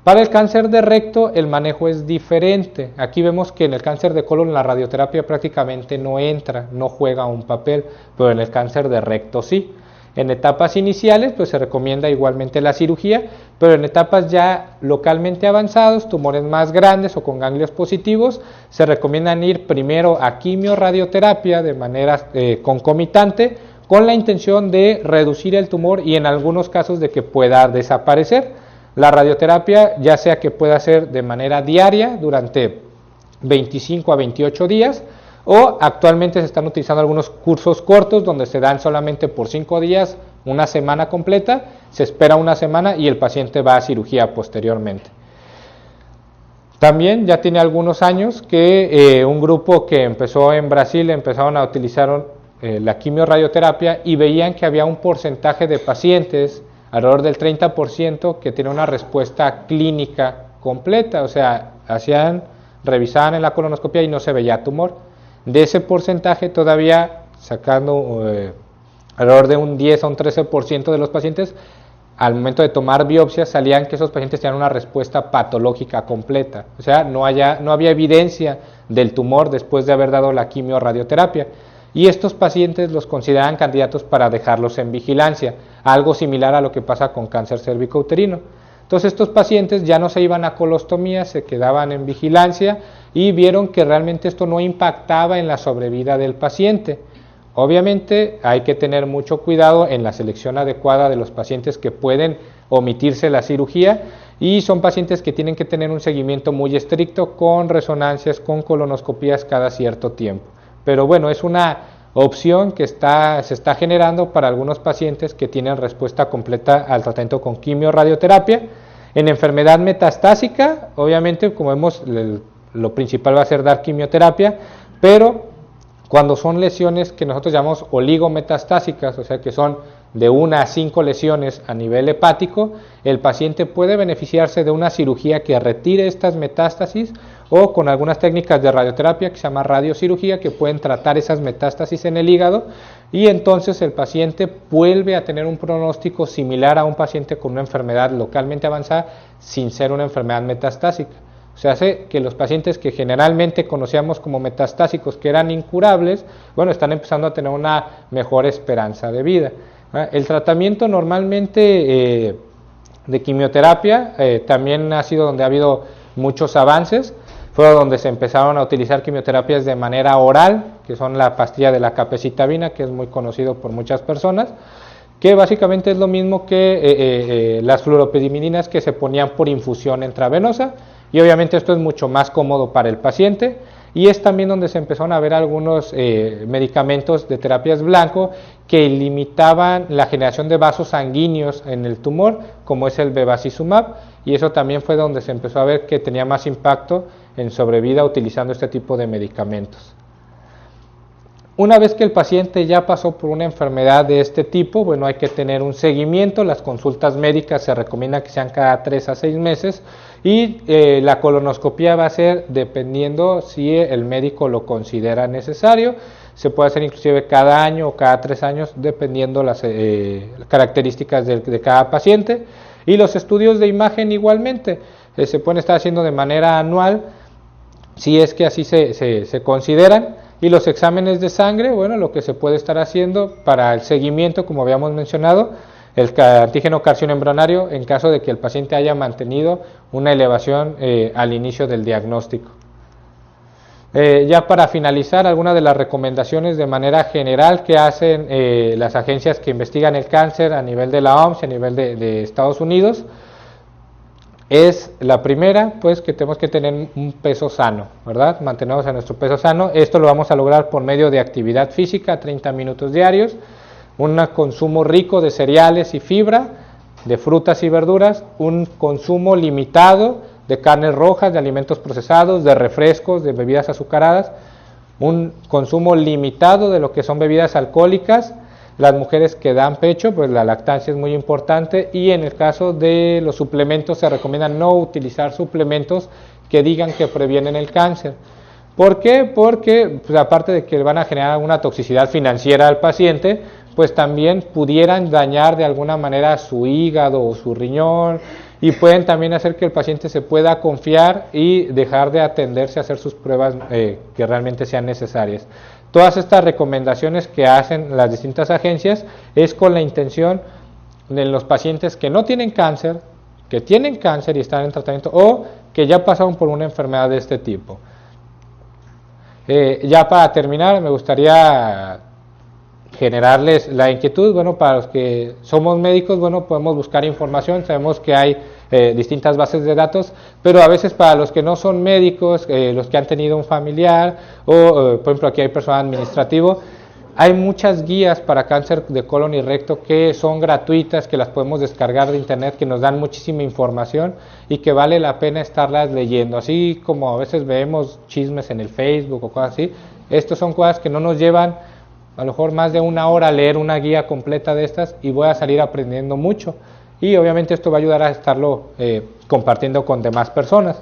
S1: Para el cáncer de recto el manejo es diferente. Aquí vemos que en el cáncer de colon la radioterapia prácticamente no entra, no juega un papel, pero en el cáncer de recto sí. En etapas iniciales pues se recomienda igualmente la cirugía, pero en etapas ya localmente avanzados, tumores más grandes o con ganglios positivos, se recomiendan ir primero a quimio-radioterapia de manera concomitante, con la intención de reducir el tumor y en algunos casos de que pueda desaparecer. La radioterapia ya sea que pueda ser de manera diaria durante 25 a 28 días, o actualmente se están utilizando algunos cursos cortos donde se dan solamente por 5 días, una semana completa, se espera una semana y el paciente va a cirugía posteriormente. También ya tiene algunos años que un grupo que empezó en Brasil empezaron a utilizar la quimio-radioterapia y veían que había un porcentaje de pacientes, alrededor del 30%, que tenía una respuesta clínica completa, o sea, revisaban en la colonoscopia y no se veía tumor. De ese porcentaje todavía sacando alrededor de un 10 a un 13% de los pacientes, al momento de tomar biopsias salían que esos pacientes tenían una respuesta patológica completa, o sea, no había evidencia del tumor después de haber dado la quimio-radioterapia, y estos pacientes los consideran candidatos para dejarlos en vigilancia, algo similar a lo que pasa con cáncer cervicouterino. Entonces estos pacientes ya no se iban a colostomía, se quedaban en vigilancia y vieron que realmente esto no impactaba en la sobrevida del paciente. Obviamente hay que tener mucho cuidado en la selección adecuada de los pacientes que pueden omitirse la cirugía, y son pacientes que tienen que tener un seguimiento muy estricto con resonancias, con colonoscopías cada cierto tiempo. Pero bueno, es una opción que se está generando para algunos pacientes que tienen respuesta completa al tratamiento con quimio-radioterapia. En enfermedad metastásica, obviamente, como vemos, lo principal va a ser dar quimioterapia, pero cuando son lesiones que nosotros llamamos oligometastásicas, o sea que son de 1 a 5 lesiones a nivel hepático, el paciente puede beneficiarse de una cirugía que retire estas metástasis, o con algunas técnicas de radioterapia que se llama radiocirugía, que pueden tratar esas metástasis en el hígado, y entonces el paciente vuelve a tener un pronóstico similar a un paciente con una enfermedad localmente avanzada sin ser una enfermedad metastásica. O sea, hace que los pacientes que generalmente conocíamos como metastásicos, que eran incurables, bueno, están empezando a tener una mejor esperanza de vida. El tratamiento normalmente de quimioterapia también ha sido donde ha habido muchos avances. Fue donde se empezaron a utilizar quimioterapias de manera oral, que son la pastilla de la capecitabina, que es muy conocido por muchas personas, que básicamente es lo mismo que las fluoropidimidinas que se ponían por infusión intravenosa, y obviamente esto es mucho más cómodo para el paciente. y es también donde se empezaron a ver algunos medicamentos de terapias blanco que limitaban la generación de vasos sanguíneos en el tumor, como es el bevacizumab, y eso también fue donde se empezó a ver que tenía más impacto en sobrevida utilizando este tipo de medicamentos. Una vez que el paciente ya pasó por una enfermedad de este tipo, bueno, hay que tener un seguimiento. Las consultas médicas se recomienda que sean cada 3 a 6 meses y la colonoscopia va a ser dependiendo si el médico lo considera necesario. Se puede hacer inclusive cada año o cada 3 años dependiendo las características de cada paciente. Y los estudios de imagen igualmente se pueden estar haciendo de manera anual si es que así se consideran. Y los exámenes de sangre, bueno, lo que se puede estar haciendo para el seguimiento, como habíamos mencionado, el antígeno carcinoembrionario en caso de que el paciente haya mantenido una elevación al inicio del diagnóstico. Ya para finalizar, algunas de las recomendaciones de manera general que hacen las agencias que investigan el cáncer a nivel de la OMS, a nivel de Estados Unidos, es la primera, pues que tenemos que tener un peso sano, ¿verdad? Mantenemos a nuestro peso sano. Esto lo vamos a lograr por medio de actividad física, 30 minutos diarios, un consumo rico de cereales y fibra, de frutas y verduras, un consumo limitado de carnes rojas, de alimentos procesados, de refrescos, de bebidas azucaradas, un consumo limitado de lo que son bebidas alcohólicas. Las mujeres que dan pecho, pues la lactancia es muy importante, y en el caso de los suplementos se recomienda no utilizar suplementos que digan que previenen el cáncer. ¿Por qué? Porque pues, aparte de que van a generar una toxicidad financiera al paciente, pues también pudieran dañar de alguna manera su hígado o su riñón, y pueden también hacer que el paciente se pueda confiar y dejar de atenderse a hacer sus pruebas que realmente sean necesarias. Todas estas recomendaciones que hacen las distintas agencias es con la intención de los pacientes que no tienen cáncer, que tienen cáncer y están en tratamiento, o que ya pasaron por una enfermedad de este tipo. Ya para terminar, me gustaría generarles la inquietud. Bueno, para los que somos médicos, bueno, podemos buscar información, sabemos que hay distintas bases de datos, pero a veces para los que no son médicos, los que han tenido un familiar, o por ejemplo aquí hay personal administrativo, hay muchas guías para cáncer de colon y recto que son gratuitas, que las podemos descargar de internet, que nos dan muchísima información y que vale la pena estarlas leyendo, así como a veces vemos chismes en el Facebook o cosas así. Estas son cosas que no nos llevan a lo mejor más de una hora a leer una guía completa de estas, y voy a salir aprendiendo mucho, y obviamente esto va a ayudar a estarlo compartiendo con demás personas.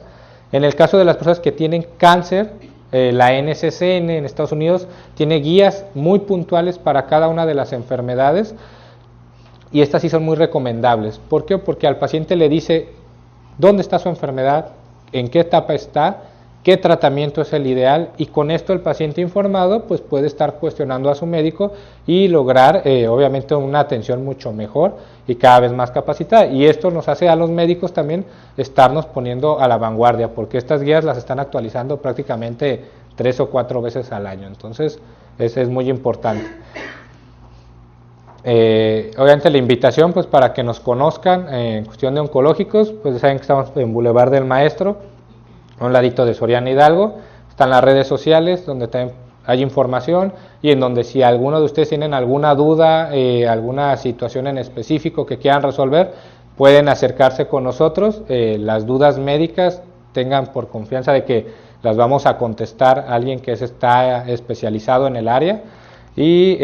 S1: En el caso de las personas que tienen cáncer, la NCCN en Estados Unidos tiene guías muy puntuales para cada una de las enfermedades, y estas sí son muy recomendables. ¿Por qué? Porque al paciente le dice dónde está su enfermedad, en qué etapa está, qué tratamiento es el ideal, y con esto el paciente informado pues puede estar cuestionando a su médico y lograr obviamente una atención mucho mejor y cada vez más capacitada, y esto nos hace a los médicos también estarnos poniendo a la vanguardia, porque estas guías las están actualizando prácticamente 3 o 4 veces al año, entonces eso es muy importante. Obviamente la invitación pues para que nos conozcan en cuestión de oncológicos, pues saben que estamos en Boulevard del Maestro, a un ladito de Soriana Hidalgo. Están las redes sociales donde también hay información, y en donde si alguno de ustedes tienen alguna duda, alguna situación en específico que quieran resolver, pueden acercarse con nosotros. Las dudas médicas tengan por confianza de que las vamos a contestar a alguien que está especializado en el área, y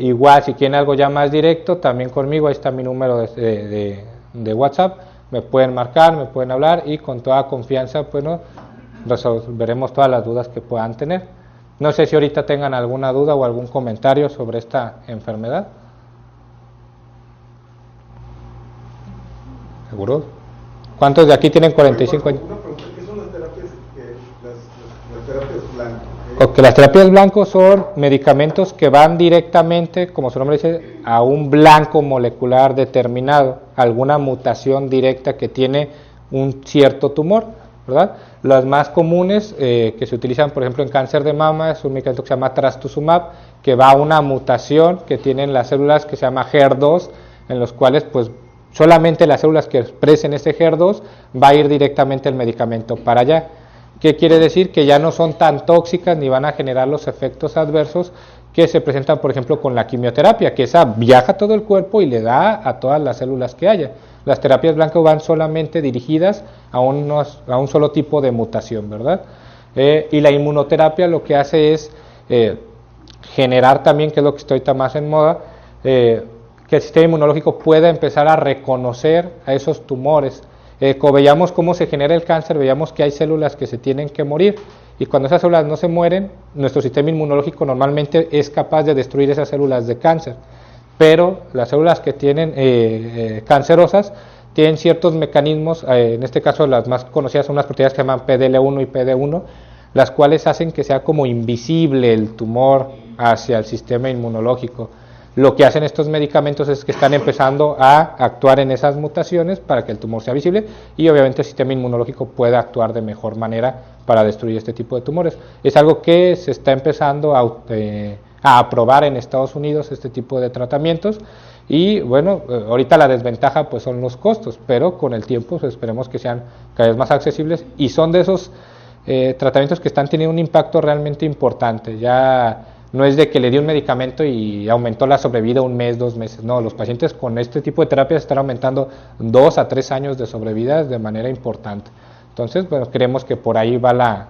S1: igual si quieren algo ya más directo, también conmigo, ahí está mi número de WhatsApp, me pueden marcar, me pueden hablar, y con toda confianza pues resolveremos todas las dudas que puedan tener. No sé si ahorita tengan alguna duda o algún comentario sobre esta enfermedad. ¿Seguro? ¿Cuántos de aquí tienen 45 años?
S2: Una pregunta, ¿qué son las terapias, las terapias blancas?
S1: Okay, las terapias blancos son medicamentos que van directamente, como su nombre dice, a un blanco molecular determinado, alguna mutación directa que tiene un cierto tumor, ¿verdad? Las más comunes que se utilizan, por ejemplo, en cáncer de mama, es un medicamento que se llama trastuzumab, que va a una mutación que tienen las células que se llama HER2, en los cuales pues solamente las células que expresen ese HER2 va a ir directamente el medicamento para allá. ¿Qué quiere decir? Que ya no son tan tóxicas ni van a generar los efectos adversos que se presentan, por ejemplo, con la quimioterapia, que esa viaja a todo el cuerpo y le da a todas las células que haya. Las terapias blancas van solamente dirigidas a un solo tipo de mutación, ¿verdad? Y la inmunoterapia lo que hace es generar también, que es lo que está ahorita más en moda, que el sistema inmunológico pueda empezar a reconocer a esos tumores. Como veíamos cómo se genera el cáncer, veíamos que hay células que se tienen que morir, y cuando esas células no se mueren, nuestro sistema inmunológico normalmente es capaz de destruir esas células de cáncer, pero las células que tienen cancerosas tienen ciertos mecanismos, en este caso las más conocidas son unas proteínas que se llaman PDL1 y PD1, las cuales hacen que sea como invisible el tumor hacia el sistema inmunológico. Lo que hacen estos medicamentos es que están empezando a actuar en esas mutaciones para que el tumor sea visible y obviamente el sistema inmunológico pueda actuar de mejor manera para destruir este tipo de tumores. Es algo que se está empezando a aprobar en Estados Unidos, este tipo de tratamientos, y bueno, ahorita la desventaja pues son los costos, pero con el tiempo pues, esperemos que sean cada vez más accesibles, y son de esos tratamientos que están teniendo un impacto realmente importante. Ya no es de que le di un medicamento y aumentó la sobrevida un mes, 2 meses. No, los pacientes con este tipo de terapias están aumentando 2 a 3 años de sobrevida de manera importante. Entonces, bueno, creemos que por ahí va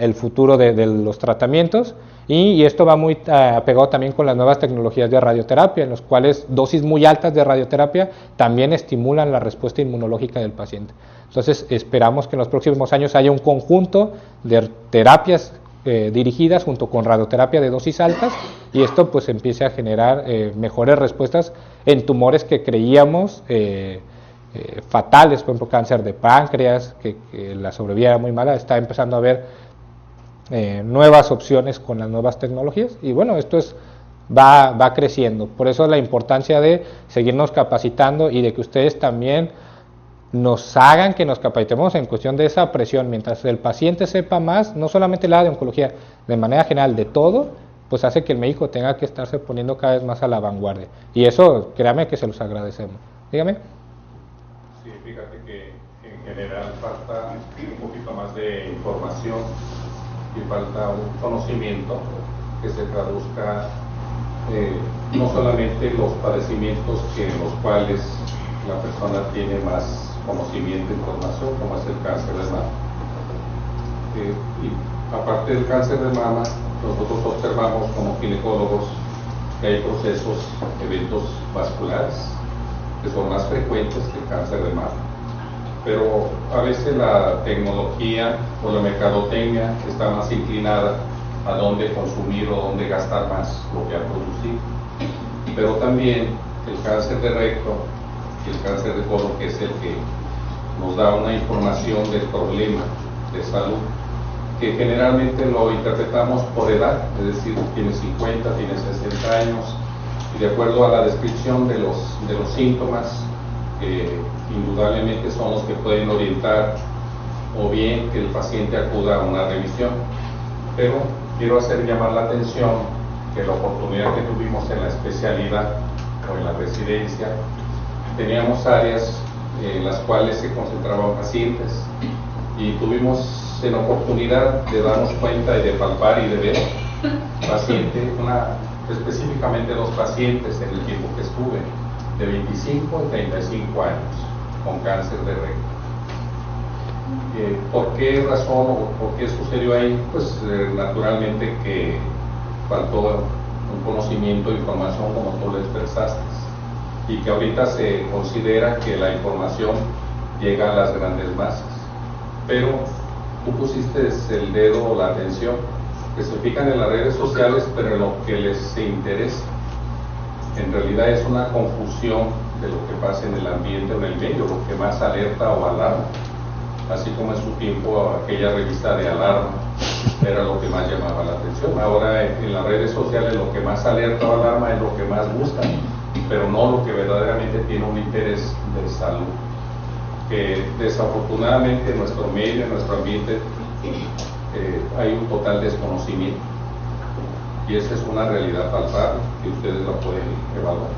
S1: el futuro de los tratamientos, y esto va muy apegado también con las nuevas tecnologías de radioterapia, en los cuales dosis muy altas de radioterapia también estimulan la respuesta inmunológica del paciente. Entonces, esperamos que en los próximos años haya un conjunto de terapias dirigidas junto con radioterapia de dosis altas, y esto pues empiece a generar mejores respuestas en tumores que creíamos fatales, por ejemplo cáncer de páncreas, que la sobrevida era muy mala. Está empezando a haber nuevas opciones con las nuevas tecnologías, y bueno, esto va creciendo. Por eso la importancia de seguirnos capacitando y de que ustedes también nos hagan que nos capacitemos en cuestión de esa presión. Mientras el paciente sepa más, no solamente la de oncología, de manera general de todo, pues hace que el médico tenga que estarse poniendo cada vez más a la vanguardia, y eso créame que se los agradecemos. Dígame.
S3: Sí, fíjate que en general falta un poquito más de información y falta un conocimiento que se traduzca no solamente los padecimientos en los cuales la persona tiene más conocimiento e información, como es el cáncer de mama. Y aparte del cáncer de mama, nosotros observamos como ginecólogos que hay procesos, eventos vasculares que son más frecuentes que el cáncer de mama. Pero a veces la tecnología o la mercadotecnia está más inclinada a dónde consumir o dónde gastar más lo que a producir. Pero también el cáncer de recto y el cáncer de colon, que es el que nos da una información del problema de salud, que generalmente lo interpretamos por edad, es decir, tiene 50, tiene 60 años, y de acuerdo a la descripción de los síntomas, que indudablemente son los que pueden orientar o bien que el paciente acuda a una revisión. Pero quiero hacer llamar la atención que la oportunidad que tuvimos en la especialidad o en la residencia, teníamos áreas en las cuales se concentraban pacientes, y tuvimos la oportunidad de darnos cuenta y de palpar y de ver específicamente 2 pacientes en el tiempo que estuve, de 25 a 35 años, con cáncer de recto. ¿Por qué razón o por qué sucedió ahí? Pues naturalmente que faltó un conocimiento e información, como tú lo expresaste, y que ahorita se considera que la información llega a las grandes masas. Pero tú pusiste el dedo o la atención, que se fijan en las redes sociales, pero en lo que les interesa. En realidad es una confusión de lo que pasa en el ambiente o en el medio, lo que más alerta o alarma. Así como en su tiempo aquella revista de alarma era lo que más llamaba la atención. Ahora en las redes sociales lo que más alerta o alarma es lo que más buscan, pero no lo que verdaderamente tiene un interés de salud. Que desafortunadamente en nuestro medio, en nuestro ambiente, hay un total desconocimiento, y esa es una realidad palpable que ustedes la pueden evaluar.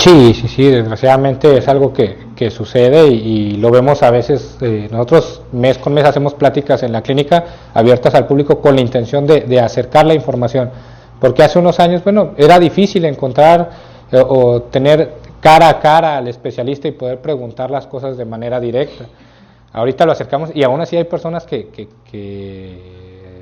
S1: Sí, sí, sí, desgraciadamente es algo que sucede y lo vemos a veces. Nosotros mes con mes hacemos pláticas en la clínica abiertas al público con la intención de acercar la información, porque hace unos años, bueno, era difícil encontrar o tener cara a cara al especialista y poder preguntar las cosas de manera directa. Ahorita lo acercamos y aún así hay personas que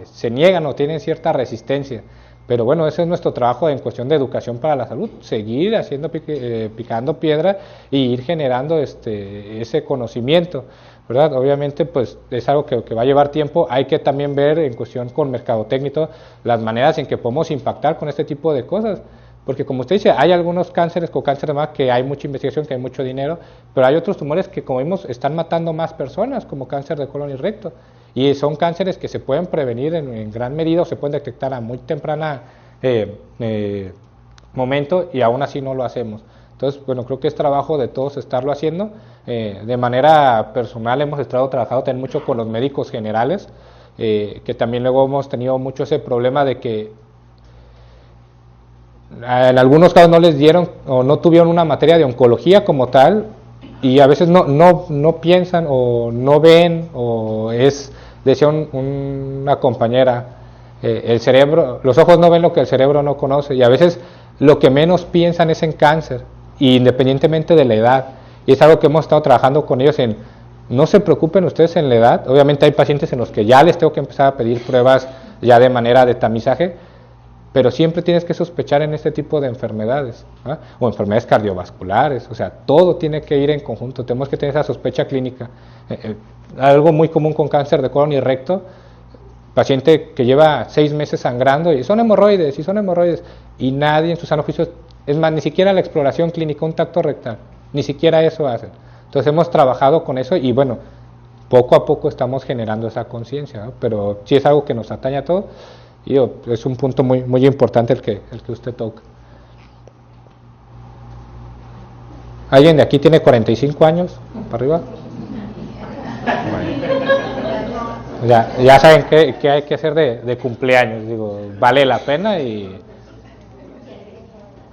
S1: se niegan o tienen cierta resistencia. Pero bueno, ese es nuestro trabajo en cuestión de educación para la salud, seguir haciendo picando piedra y ir generando ese conocimiento, ¿verdad? Obviamente pues es algo que va a llevar tiempo. Hay que también ver en cuestión con mercadotecnia las maneras en que podemos impactar con este tipo de cosas, porque como usted dice, hay algunos cánceres con cáncer de mama que hay mucha investigación, que hay mucho dinero, pero hay otros tumores que, como vimos, están matando más personas, como cáncer de colon y recto. Y son cánceres que se pueden prevenir en gran medida o se pueden detectar a muy temprana momento y aún así no lo hacemos. Entonces, bueno, creo que es trabajo de todos estarlo haciendo. De manera personal hemos estado trabajando también mucho con los médicos generales, que también luego hemos tenido mucho ese problema de que en algunos casos no les dieron o no tuvieron una materia de oncología como tal, y a veces no piensan o no ven, o decía una compañera, el cerebro, los ojos no ven lo que el cerebro no conoce, y a veces lo que menos piensan es en cáncer, independientemente de la edad, y es algo que hemos estado trabajando con ellos en, no se preocupen ustedes en la edad. Obviamente hay pacientes en los que ya les tengo que empezar a pedir pruebas ya de manera de tamizaje, pero siempre tienes que sospechar en este tipo de enfermedades, ¿eh? O enfermedades cardiovasculares, o sea, todo tiene que ir en conjunto, tenemos que tener esa sospecha clínica. Algo muy común con cáncer de colon y recto, paciente que lleva 6 meses sangrando y son hemorroides, y nadie en su sano juicio, es más, ni siquiera la exploración clínica, un tacto rectal, ni siquiera eso hacen. Entonces hemos trabajado con eso y bueno, poco a poco estamos generando esa conciencia, ¿no? Pero sí es algo que nos atañe a todos. Y es un punto muy, muy importante el que usted toca. ¿Alguien de aquí tiene 45 años para arriba? Bueno. Ya saben qué hay que hacer de cumpleaños. Digo, vale la pena y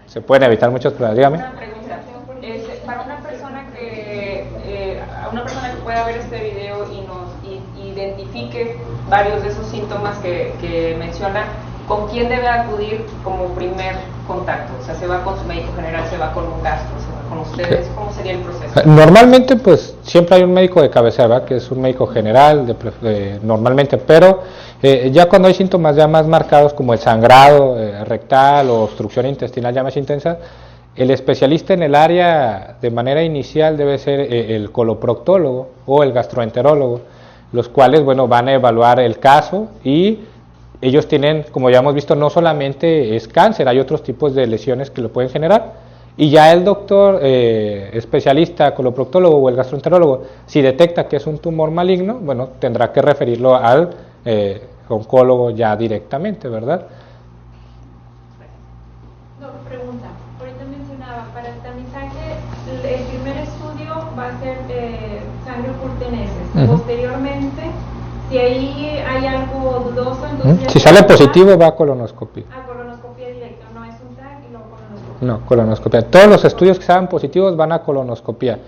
S1: se pueden evitar muchos problemas. Dígame.
S4: Una pregunta. Para una persona que pueda ver este video y nos identifique varios de esos síntomas que menciona, ¿con quién debe acudir como primer contacto? O sea, ¿se va con su médico general, se va con un gastro, se va con ustedes? ¿Cómo sería el proceso?
S1: Normalmente, pues, siempre hay un médico de cabecera, ¿verdad? Que es un médico general, normalmente, pero ya cuando hay síntomas ya más marcados, como el sangrado rectal o obstrucción intestinal ya más intensa, el especialista en el área de manera inicial debe ser el coloproctólogo o el gastroenterólogo, los cuales, bueno, van a evaluar el caso y ellos tienen, como ya hemos visto, no solamente es cáncer, hay otros tipos de lesiones que lo pueden generar, y ya el doctor especialista, coloproctólogo o el gastroenterólogo, si detecta que es un tumor maligno, bueno, tendrá que referirlo al oncólogo ya directamente, ¿verdad?
S5: No, pregunta. Ahorita mencionaba, para el tamizaje, el primer estudio va a ser sangre oculta en heces. Posteriormente, si ahí hay algo dudoso, entonces...
S1: Si sale positivo, va a colonoscopia.
S5: Colonoscopia directa, no es un TAC y luego colonoscopia.
S1: No, colonoscopia. Todos los estudios que salgan positivos van a colonoscopia.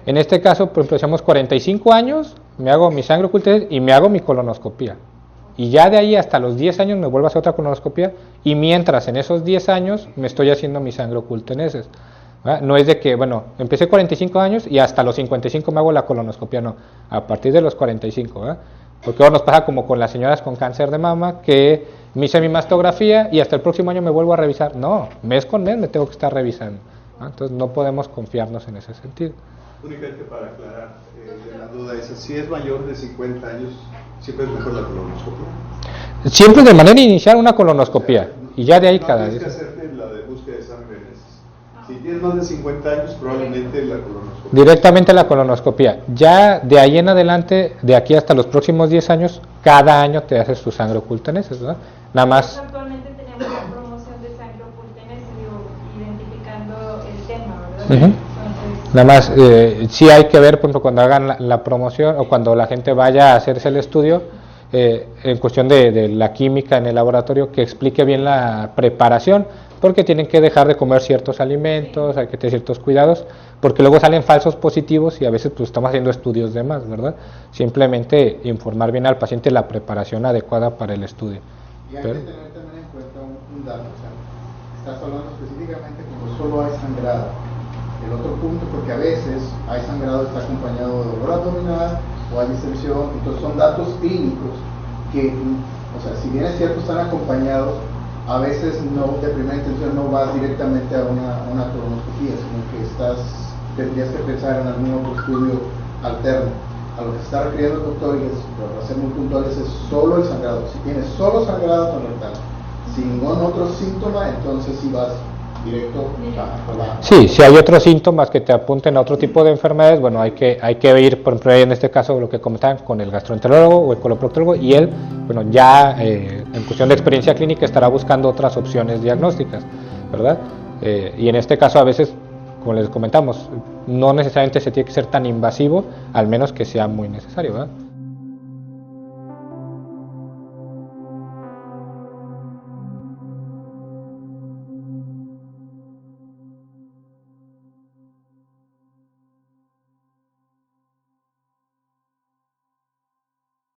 S1: En este caso, por ejemplo, decíamos 45 años, me hago mi sangre oculta y me hago mi colonoscopia. Y ya de ahí hasta los 10 años me vuelvo a hacer otra colonoscopia, y mientras en esos 10 años me estoy haciendo mi sangre oculta en heces. ¿verdad? No es de que, bueno, empecé 45 años y hasta los 55 me hago la colonoscopia, no, a partir de los 45, ¿verdad? Porque ahora nos pasa como con las señoras con cáncer de mama, que me hice mi mastografía y hasta el próximo año me vuelvo a revisar. No, mes con mes me tengo que estar revisando, ¿no? Entonces no podemos confiarnos en ese sentido.
S2: Únicamente para aclarar, la duda es, si es mayor de 50 años, siempre es mejor la colonoscopia.
S1: Siempre de manera inicial una colonoscopia, y ya de ahí cada
S2: vez.
S1: vez.
S2: Tienes que hacerte la de búsqueda de sangre en heces. Si tienes más de 50 años, probablemente la colonoscopia.
S1: Directamente la colonoscopia. Ya de ahí en adelante, de aquí hasta los próximos 10 años, cada año te haces tu sangre oculta en heces, ¿no? Nada más.
S5: Actualmente tenemos la promoción de sangre oculta en heces, identificando el tema, ¿verdad? Entonces,
S1: Nada más, sí hay que ver, por ejemplo, cuando hagan la promoción o cuando la gente vaya a hacerse el estudio, en cuestión de la química en el laboratorio, que explique bien la preparación, porque tienen que dejar de comer ciertos alimentos, hay que tener ciertos cuidados, porque luego salen falsos positivos y a veces pues estamos haciendo estudios de más, ¿verdad? Simplemente informar bien al paciente la preparación adecuada para el estudio.
S6: Y hay que tener también en cuenta un dato, o sea, estás hablando específicamente cuando solo hay sangrado. El otro punto, porque a veces hay sangrado, está acompañado de dolor abdominal o hay distensión, entonces son datos clínicos que, o sea, si bien es cierto están acompañados, a veces no, de primera intención no vas directamente a una colonoscopia, sino que tendrías que pensar en algún otro estudio alterno. A lo que se está refiriendo el doctor, y para ser muy puntuales, es solo el sangrado. Si tienes solo sangrado colorectal, sin ningún otro síntoma, entonces sí vas directo a la...
S1: Sí, si hay otros síntomas que te apunten a otro tipo de enfermedades, bueno, hay que ir, por ejemplo, en este caso lo que comentaban con el gastroenterólogo o el coloproctólogo, y él, bueno, ya en cuestión de experiencia clínica estará buscando otras opciones diagnósticas, ¿verdad? Y en este caso a veces, como les comentamos, no necesariamente se tiene que ser tan invasivo, al menos que sea muy necesario, ¿verdad?